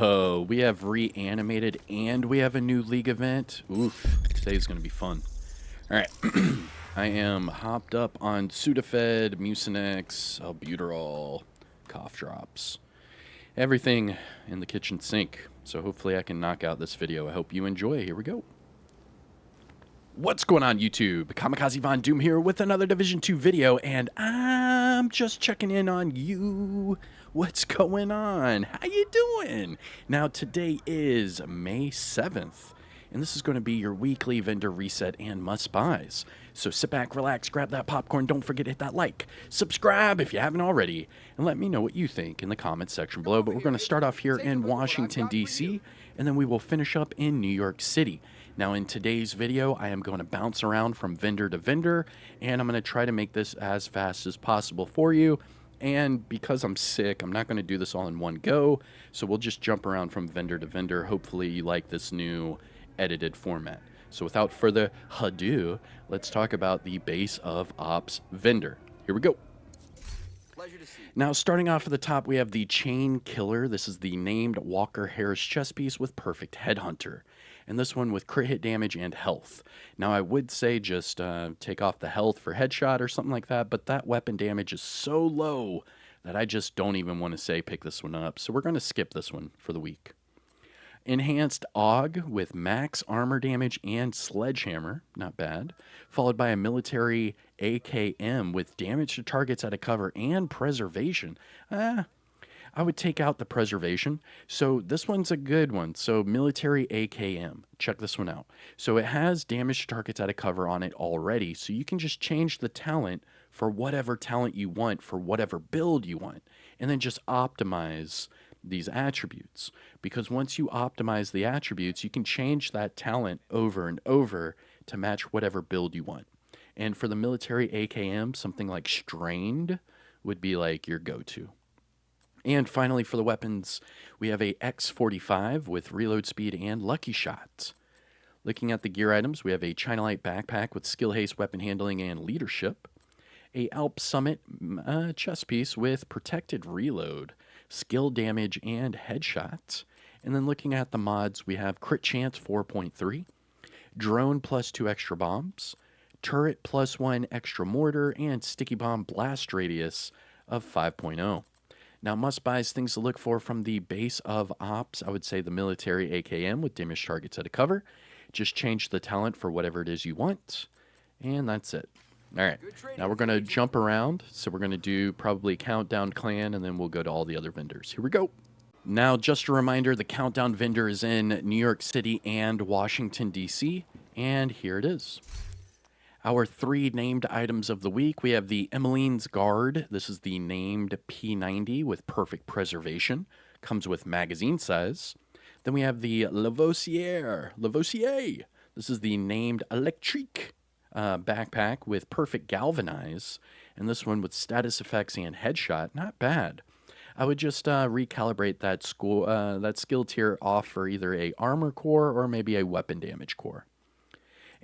So we have reanimated and we have a new league event. Oof, today's gonna be fun. All right, I am hopped up on Sudafed, Mucinex, albuterol, cough drops, everything in the kitchen sink. So hopefully I can knock out this video. I hope you enjoy. Here we go. What's going on, YouTube? Kamikazevondoom here with another Division 2 video, and I'm just checking in on you. What's going on? How you doing? Now, today is May 7th, and this is going to be your weekly vendor reset and must-buys. So sit back, relax, grab that popcorn, don't forget to hit that like, subscribe if you haven't already, and let me know what you think in the comments section below. But we're going to start off here in Washington, D.C., and then we will finish up in New York City. Now, in today's video, I am going to bounce around from vendor to vendor, and I'm going to try to make this as fast as possible for you. And because I'm sick, I'm not going to do this all in one go, so we'll just jump around from vendor to vendor. Hopefully you like this new edited format. So without further ado, let's talk about the base of ops vendor. Here we go. Now, starting off at the top, we have the Chain Killer. This is the named Walker Harris chess piece with Perfect Headhunter. And this one with crit hit damage and health. Now, I would say just take off the health for headshot or something like that, but that weapon damage is so low that I just don't even want to say pick this one up. So we're going to skip this one for the week. Enhanced AUG with max armor damage and sledgehammer, not bad, followed by a military AKM with damage to targets out of cover and preservation. I would take out the preservation. So this one's a good one. So military AKM, check this one out. So it has damage to targets out of cover on it already. So you can just change the talent for whatever talent you want, for whatever build you want, and then just optimize these attributes. Because once you optimize the attributes, you can change that talent over and over to match whatever build you want. And for the military AKM, something like Strained would be like your go-to. And finally, for the weapons, we have a X45 with reload speed and lucky shot. Looking at the gear items, we have a China Light backpack with skill haste, weapon handling, and leadership. A Alp Summit chest piece with protected reload, skill damage, and headshot. And then looking at the mods, we have crit chance 4.3, drone plus 2 extra bombs, turret plus 1 extra mortar, and sticky bomb blast radius of 5.0. Now, must-buys, things to look for from the base of ops, I would say the military AKM with damage targets out of cover. Just change the talent for whatever it is you want, and that's it. All right, now we're going to jump around. So we're going to do probably Countdown Clan, and then we'll go to all the other vendors. Here we go. Now, just a reminder, the Countdown vendor is in New York City and Washington, D.C., and here it is. Our 3 named items of the week, we have the Emmeline's Guard. This is the named P90 with perfect preservation. Comes with magazine size. Then we have the Lavoisier. This is the named Electrique backpack with perfect galvanize. And this one with status effects and headshot. Not bad. I would just recalibrate that skill tier off for either a armor core or maybe a weapon damage core.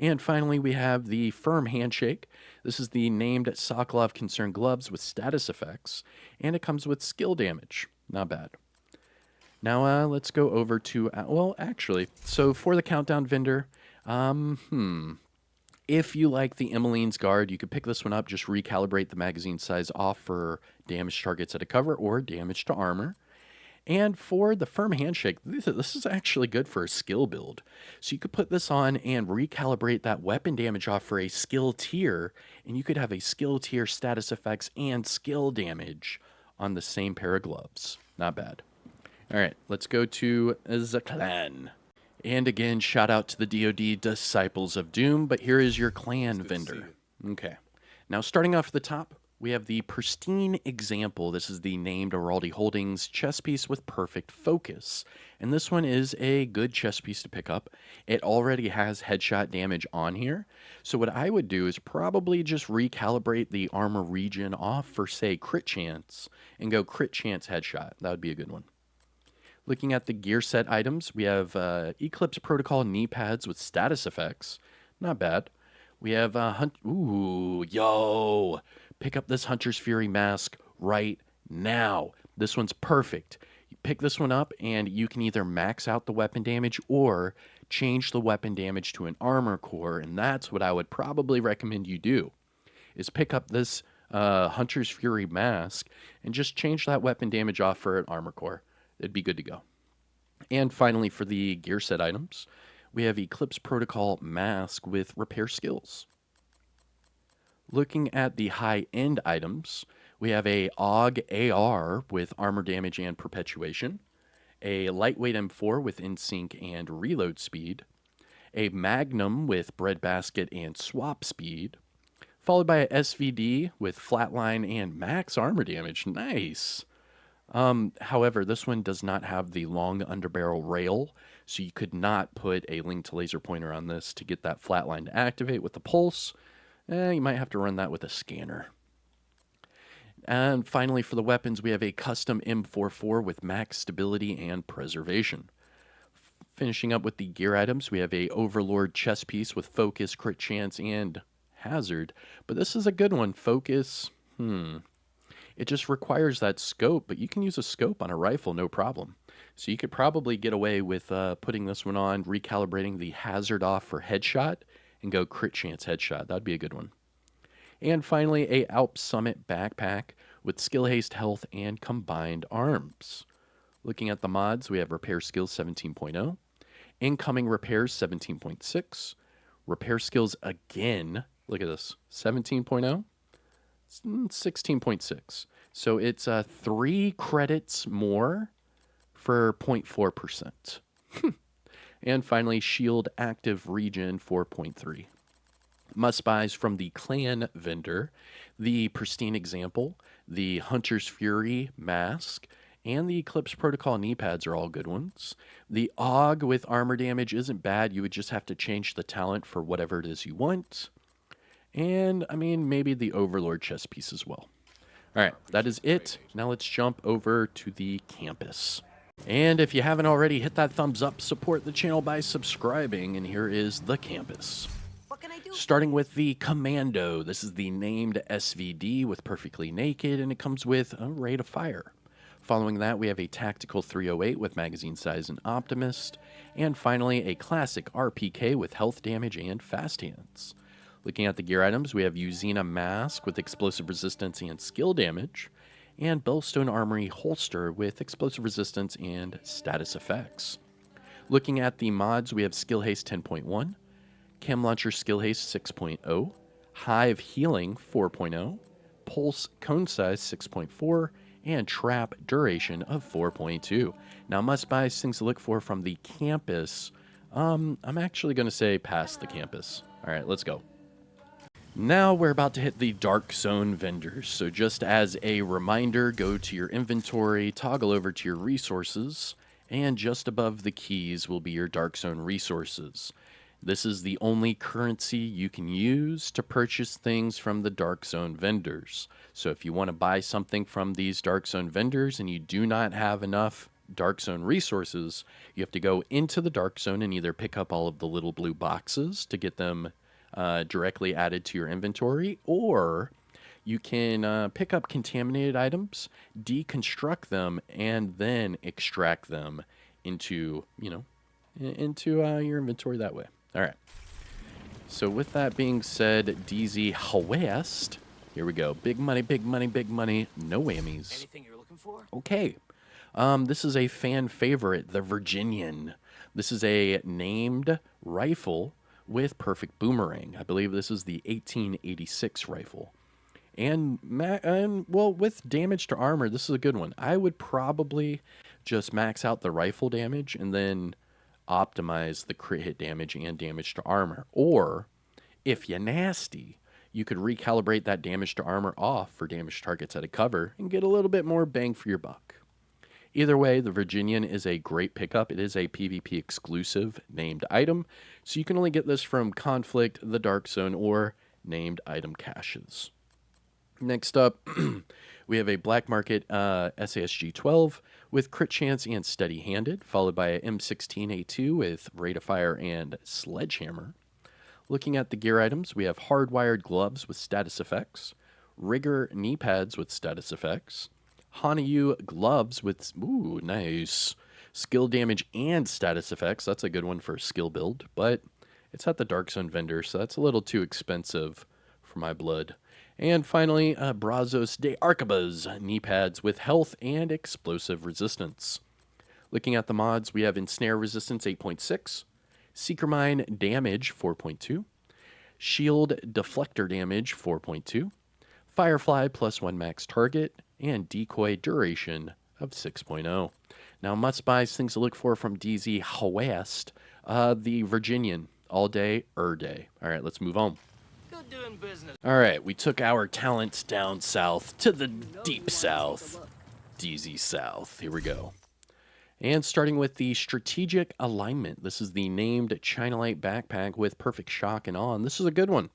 And finally, we have the Firm Handshake. This is the named Sokolov Concerned Gloves with status effects, and it comes with skill damage. Not bad. Now, let's go over to, well, actually, so for the Countdown vendor, if you like the Emmeline's Guard, you could pick this one up, just recalibrate the magazine size off for damage targets at a cover or damage to armor. And for the Firm Handshake, this is actually good for a skill build. So you could put this on and recalibrate that weapon damage off for a skill tier, and you could have a skill tier status effects and skill damage on the same pair of gloves. Not bad. All right, let's go to the clan. And again, shout out to the DoD Disciples of Doom, but here is your clan vendor. Okay, now starting off at the top, we have the Pristine Example. This is the named Araldi Holdings chess piece with perfect focus. And this one is a good chess piece to pick up. It already has headshot damage on here. So what I would do is probably just recalibrate the armor region off for, say, crit chance and go crit chance headshot. That would be a good one. Looking at the gear set items, we have Eclipse Protocol knee pads with status effects. Not bad. We have pick up this Hunter's Fury mask right now. This one's perfect. You pick this one up, and you can either max out the weapon damage or change the weapon damage to an armor core, and that's what I would probably recommend you do, is pick up this Hunter's Fury mask and just change that weapon damage off for an armor core. It'd be good to go. And finally, for the gear set items, we have Eclipse Protocol Mask with repair skills. Looking at the high-end items, we have a AUG AR with armor damage and perpetuation, a lightweight M4 with in-sync and reload speed, a Magnum with breadbasket and swap speed, followed by a SVD with flatline and max armor damage. Nice. However, this one does not have the long underbarrel rail, so you could not put a linked laser pointer on this to get that flatline to activate with the pulse. You might have to run that with a scanner. And finally, for the weapons, we have a custom M44 with max stability and preservation. Finishing up with the gear items, we have a Overlord chest piece with focus, crit chance, and hazard. But this is a good one. Focus, it just requires that scope, but you can use a scope on a rifle, no problem. So you could probably get away with putting this one on, recalibrating the hazard off for headshot, and go crit chance headshot. That'd be a good one. And finally, a Alp Summit backpack with skill haste, health, and combined arms. Looking at the mods, we have repair skills 17.0, incoming repairs 17.6, repair skills again, look at this, 17.0, 16.6. So it's 3 credits more for 0.4%. And finally, shield active regen 4.3. Must buys from the clan vendor, the Pristine Example, the Hunter's Fury mask, and the Eclipse Protocol knee pads are all good ones. The AUG with armor damage isn't bad. You would just have to change the talent for whatever it is you want. And, I mean, maybe the Overlord chest piece as well. All right, that is it. Now let's jump over to the campus. And if you haven't already, hit that thumbs up, support the channel by subscribing, and here is the campus. What can I do? Starting with the Commando. This is the named SVD with Perfectly Naked, and it comes with a rate of fire. Following that, we have a Tactical 308 with magazine size and Optimist, and finally a classic RPK with health damage and fast hands. Looking at the gear items, we have Uzina Mask with explosive resistance and skill damage, and Bellstone Armory Holster with explosive resistance and status effects. Looking at the mods, we have Skill Haste 10.1, Chem Launcher Skill Haste 6.0, Hive Healing 4.0, Pulse Cone Size 6.4, and Trap Duration of 4.2. Now, must-buys, things to look for from the campus. I'm actually going to say past the campus. All right, let's go. Now we're about to hit the Dark Zone vendors, so just as a reminder, go to your inventory, toggle over to your resources, and just above the keys will be your Dark Zone resources. This is the only currency you can use to purchase things from the Dark Zone vendors. So if you want to buy something from these Dark Zone vendors and you do not have enough Dark Zone resources, you have to go into the Dark Zone and either pick up all of the little blue boxes to get them directly added to your inventory, or you can pick up contaminated items, deconstruct them, and then extract them into, into your inventory that way. All right. So with that being said, DZ West, here we go. Big money, big money, big money. No whammies. Anything you're looking for? Okay. This is a fan favorite, the Virginian. This is a named rifle with perfect boomerang. I believe this is the 1886 rifle. And well, with damage to armor, this is a good one. I would probably just max out the rifle damage and then optimize the crit hit damage and damage to armor. Or, if you're nasty, you could recalibrate that damage to armor off for damage targets at a cover and get a little bit more bang for your buck. Either way, the Virginian is a great pickup. It is a PvP exclusive named item, so you can only get this from Conflict, the Dark Zone, or named item caches. Next up, we have a Black Market SASG-12 with crit chance and steady-handed, followed by a M16A2 with rate of fire and sledgehammer. Looking at the gear items, we have hardwired gloves with status effects, rigger knee pads with status effects, Hanayu gloves with, ooh, nice. Skill damage and status effects. That's a good one for a skill build, but it's at the Dark Zone vendor, so that's a little too expensive for my blood. And finally, Brazos de Arcabas knee pads with health and explosive resistance. Looking at the mods, we have Ensnare Resistance 8.6, Seeker Mine Damage 4.2, Shield Deflector Damage 4.2, Firefly +1 max target, and Decoy Duration of 6.0. Now, must-buys, things to look for from DZ West, the Virginian, all day, day. All right, let's move on. Good doing business. All right, we took our talents down south to the deep south, DZ South. Here we go. And starting with the strategic alignment, this is the named China Light backpack with perfect shock and awe. And this is a good one.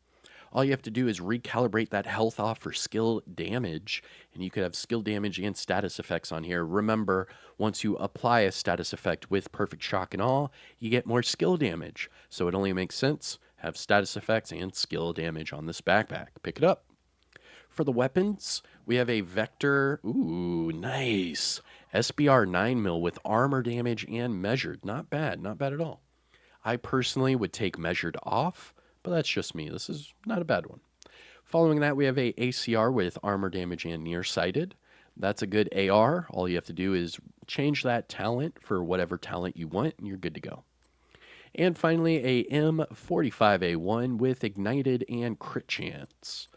All you have to do is recalibrate that health off for skill damage, and you could have skill damage and status effects on here. Remember, once you apply a status effect with perfect shock and awe, you get more skill damage. So it only makes sense, have status effects and skill damage on this backpack. Pick it up. For the weapons, we have a Vector, ooh, nice, SBR 9mm with armor damage and measured. Not bad at all. I personally would take measured off, but that's just me. This is not a bad one. Following that, we have a ACR with armor damage and nearsighted. That's a good AR. All you have to do is change that talent for whatever talent you want, and you're good to go. And finally, a M45A1 with ignited and crit chance.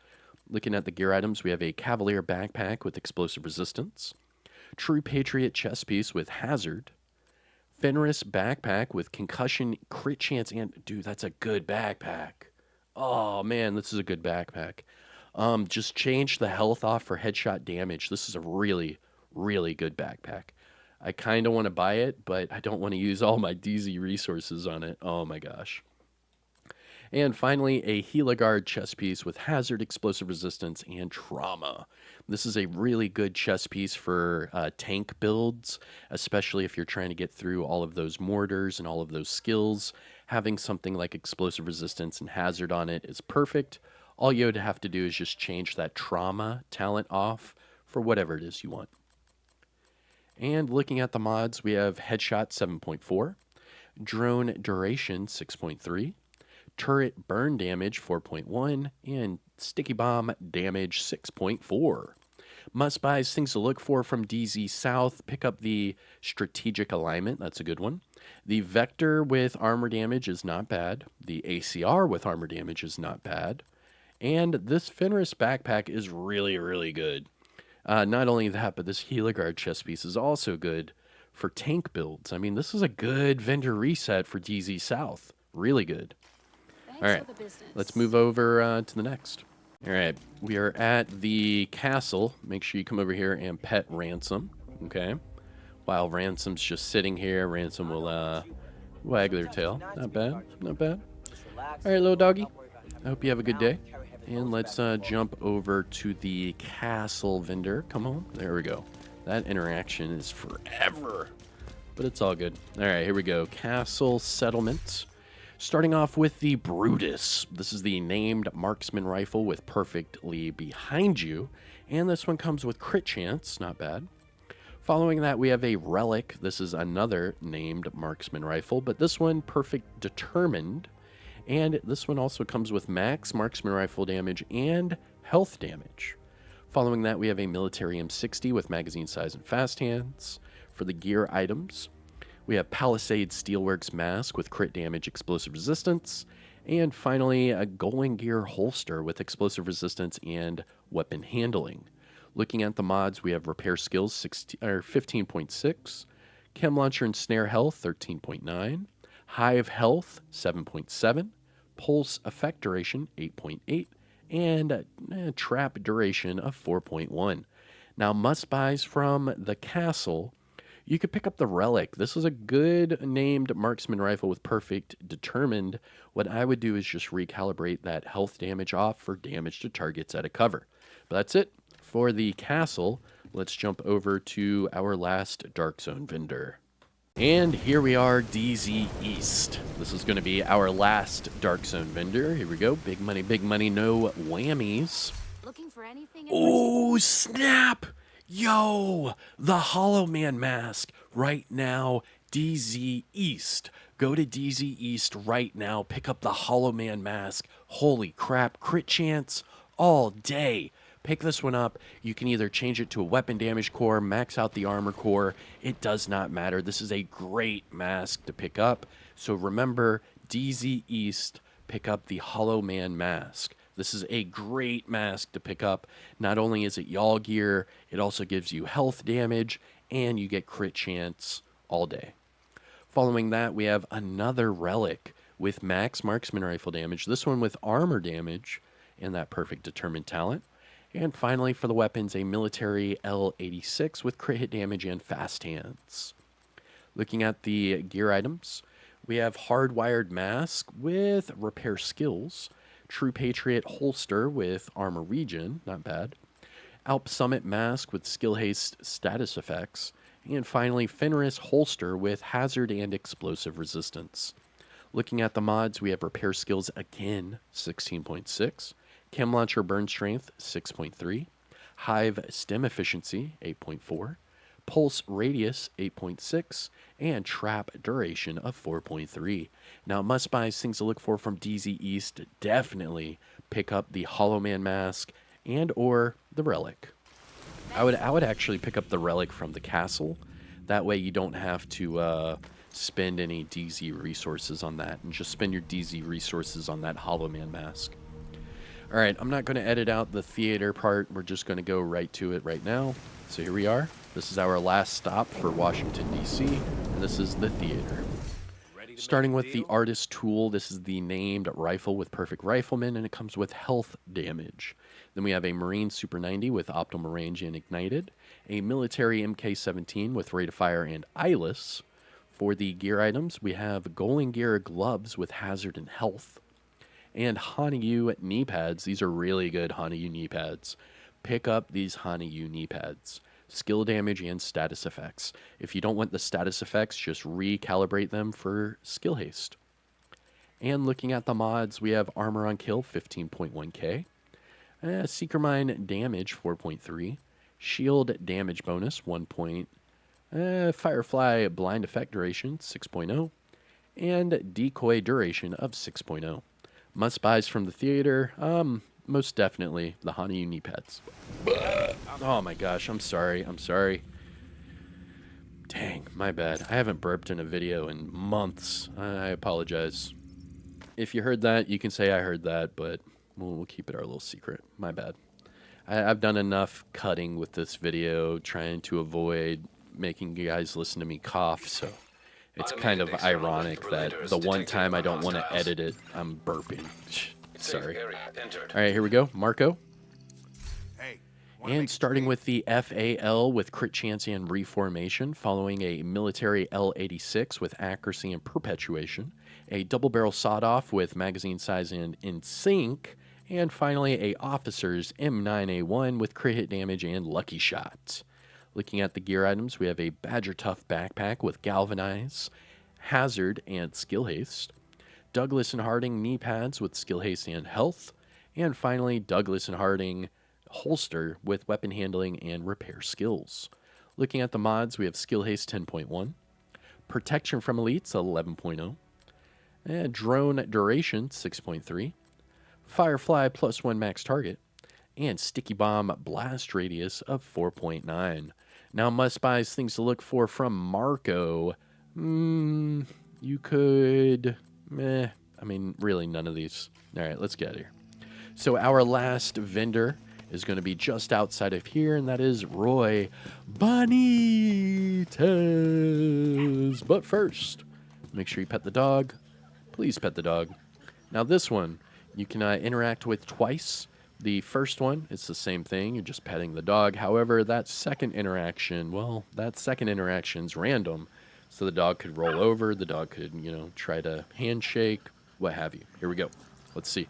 Looking at the gear items, we have a Cavalier backpack with explosive resistance, True Patriot chest piece with hazard, Fenris backpack with concussion, crit chance, and dude, that's a good backpack. Oh man, this is a good backpack. Just change the health off for headshot damage. This is a really, really good backpack. I kind of want to buy it, but I don't want to use all my DZ resources on it. Oh my gosh. And finally, a Heliguard chest piece with hazard, explosive resistance, and trauma. This is a really good chest piece for tank builds, especially if you're trying to get through all of those mortars and all of those skills. Having something like explosive resistance and hazard on it is perfect. All you would have to do is just change that trauma talent off for whatever it is you want. And looking at the mods, we have Headshot 7.4, Drone Duration 6.3, Turret Burn Damage 4.1, and Sticky Bomb Damage 6.4. Must-buys, things to look for from DZ South. Pick up the Strategic Alignment. That's a good one. The Vector with armor damage is not bad. The ACR with armor damage is not bad. And this Fenris backpack is really, really good. Not only that, but this Heliguard chest piece is also good for tank builds. I mean, this is a good vendor reset for DZ South. Really good. All right, let's move over to the next. All right, we are at the castle. Make sure you come over here and pet Ransom, okay? While Ransom's just sitting here, Ransom will wag their tail. Not bad, not bad. All right, little doggy, I hope you have a good day. And let's jump over to the castle vendor. Come on, there we go. That interaction is forever, but it's all good. All right, here we go. Castle settlement. Starting off with the Brutus. This is the named marksman rifle with perfectly behind you. And this one comes with crit chance. Not bad. Following that, we have a Relic. This is another named marksman rifle, but this one perfect determined. And this one also comes with max marksman rifle damage and health damage. Following that, we have a military M60 with magazine size and fast hands. For the gear items, we have Palisade Steelworks mask with crit damage, explosive resistance, and finally a Golden Gear holster with explosive resistance and weapon handling. Looking at the mods, we have Repair Skills 15.6, Chem Launcher and Snare Health 13.9, Hive Health 7.7, Pulse Effect Duration 8.8, and Trap Duration of 4.1. Now, must-buys from the castle. You could pick up the Relic. This is a good named marksman rifle with perfect determined. What I would do is just recalibrate that health damage off for damage to targets at a cover. But that's it for the castle. Let's jump over to our last Dark Zone vendor. And here we are, DZ East. This is going to be our last Dark Zone vendor. Here we go. Big money, no whammies. Looking for anything? Oh, snap! Yo, the Hollow Man mask right now, DZ East. Go to DZ East right now, pick up the Hollow Man mask. Holy crap, crit chance all day. Pick this one up. You can either change it to a weapon damage core, max out the armor core. It does not matter. This is a great mask to pick up. So remember, DZ East, pick up the Hollow Man mask. This is a great mask to pick up. Not only is it y'all gear, it also gives you health damage, and you get crit chance all day. Following that, we have another relic with max marksman rifle damage. This one with armor damage and that perfect determined talent. And finally, for the weapons, a military L86 with crit hit damage and fast hands. Looking at the gear items, we have hardwired mask with repair skills, True Patriot holster with armor regen, not bad, Alp Summit mask with skill haste status effects, and finally Fenris holster with hazard and explosive resistance. Looking at the mods, we have repair skills again, 16.6, chem launcher burn strength, 6.3, hive stem efficiency, 8.4, pulse radius 8.6, and trap duration of 4.3. Now, must buys, things to look for from DZ East, definitely pick up the Hollow Man mask and or the relic. I would actually pick up the relic from the castle. That way you don't have to spend any DZ resources on that, and just spend your DZ resources on that Hollow Man mask. All right, I'm not going to edit out the theater part. We're just going to go right to it right now. So here we are. This is our last stop for Washington, D.C., and this is the theater. Starting with the artist tool, this is the named rifle with perfect rifleman, and it comes with health damage. Then we have a Marine Super 90 with optimal range and ignited, a military MK17 with rate of fire and eyeless. For the gear items, we have Golan Gear gloves with hazard and health, and Hanayu knee pads. These are really good Hanayu knee pads. Pick up these Hanayu knee pads. Skill damage and status effects. If you don't want the status effects, just recalibrate them for skill haste. And looking at the mods, we have armor on kill 15.1k, seeker mine damage 4.3, shield damage bonus 1. Firefly blind effect duration 6.0, and decoy duration of 6.0. Must buys from the theater, most definitely the Hanayu knee pads. Oh my gosh, I'm sorry. Dang, my bad. I haven't burped in a video in months. I apologize. If you heard that, you can say I heard that, but we'll keep it our little secret. My bad. I've done enough cutting with this video, trying to avoid making you guys listen to me cough, so it's kind of ironic that the one time I don't want to edit it, I'm burping. Sorry. All right, here we go. Marco. And starting with the FAL with crit chance and reformation, following a military L86 with accuracy and perpetuation, a double barrel sawed-off with magazine size and in sync, and finally a officer's M9A1 with crit hit damage and lucky shot. Looking at the gear items, we have a Badger Tough backpack with galvanize, hazard, and skill haste, Douglas and Harding knee pads with skill haste and health, and finally Douglas and Harding holster with weapon handling and repair skills. Looking at the mods, we have skill haste 10.1, protection from elites 11.0, drone duration 6.3, firefly +1 max target, and sticky bomb blast radius of 4.9. Now, must buys, things to look for from Marco. You could, I mean, really none of these. All right, let's get out of here. So our last vendor is going to be just outside of here, and that is Roy Benitez. But first, make sure you pet the dog. Please pet the dog. Now this one, you can interact with twice. The first one, it's the same thing. You're just petting the dog. However, that second interaction's random. So the dog could roll over. The dog could, try to handshake, what have you. Here we go. Let's see.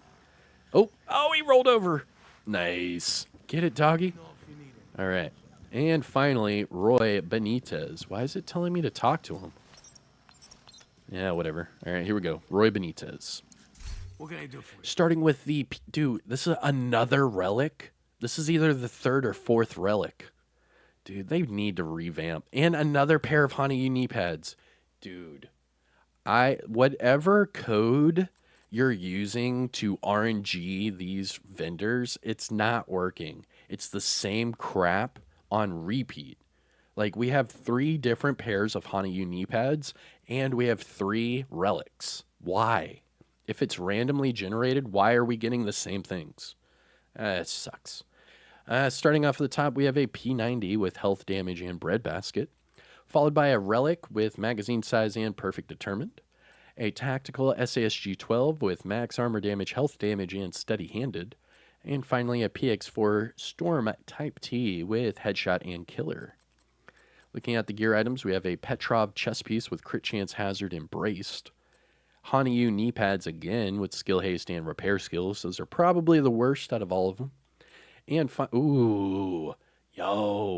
Oh, he rolled over. Nice. Get it, doggy? All right. And finally, Roy Benitez. Why is it telling me to talk to him? Yeah, whatever. All right, here we go. Roy Benitez. What can I do for you? Starting with the... Dude, this is another relic? This is either the third or fourth relic. Dude, they need to revamp. And another pair of Hana knee pads. Dude, whatever code you're using to RNG these vendors, it's not working. It's the same crap on repeat. Like, we have 3 different pairs of Hana knee pads, and we have 3 relics. Why? If it's randomly generated, why are we getting the same things? It sucks. Starting off at the top, we have a P90 with health damage and breadbasket, followed by a relic with magazine size and perfect determined, a tactical SASG 12 with max armor damage, health damage, and steady handed, and finally a PX4 Storm Type T with headshot and killer. Looking at the gear items, we have a Petrov chest piece with crit chance, hazard, and braced. Hanayu knee pads again with skill haste and repair skills. Those are probably the worst out of all of them. And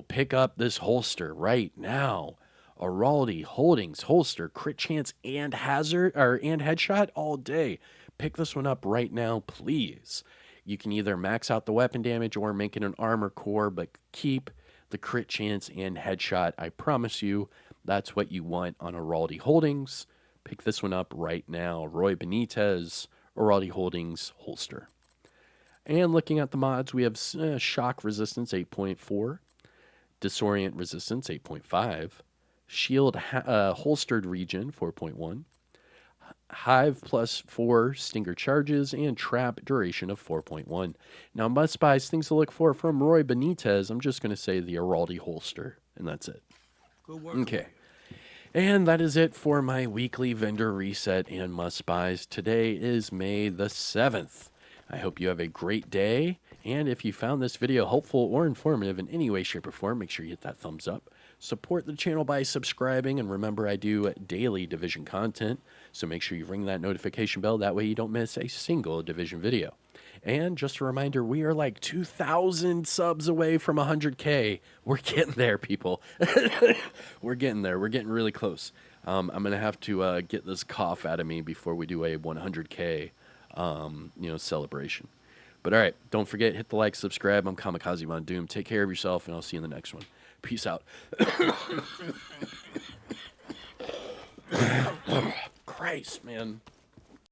pick up this holster right now. Araldi Holdings holster, crit chance and hazard and headshot all day. Pick this one up right now, please. You can either max out the weapon damage or make it an armor core, but keep the crit chance and headshot. I promise you, that's what you want on Araldi Holdings. Pick this one up right now. Roy Benitez, Araldi Holdings holster. And looking at the mods, we have shock resistance 8.4, disorient resistance 8.5, shield holstered regen 4.1, hive plus 4 stinger charges, and trap duration of 4.1. Now, must buys, things to look for from Roy Benitez. I'm just going to say the Araldi holster, and that's it. Good work. Okay. And that is it for my weekly vendor reset and must buys. Today is May the 7th. I hope you have a great day, and if you found this video helpful or informative in any way, shape, or form, make sure you hit that thumbs up. Support the channel by subscribing, and remember I do daily Division content, so make sure you ring that notification bell. That way you don't miss a single Division video. And just a reminder, we are like 2,000 subs away from 100K. We're getting there, people. We're getting there. We're getting really close. I'm going to have to get this cough out of me before we do a 100K celebration. But all right, don't forget, hit the like, subscribe. I'm Kamikazevondoom. Take care of yourself, and I'll see you in the next one. Peace out. Christ, man.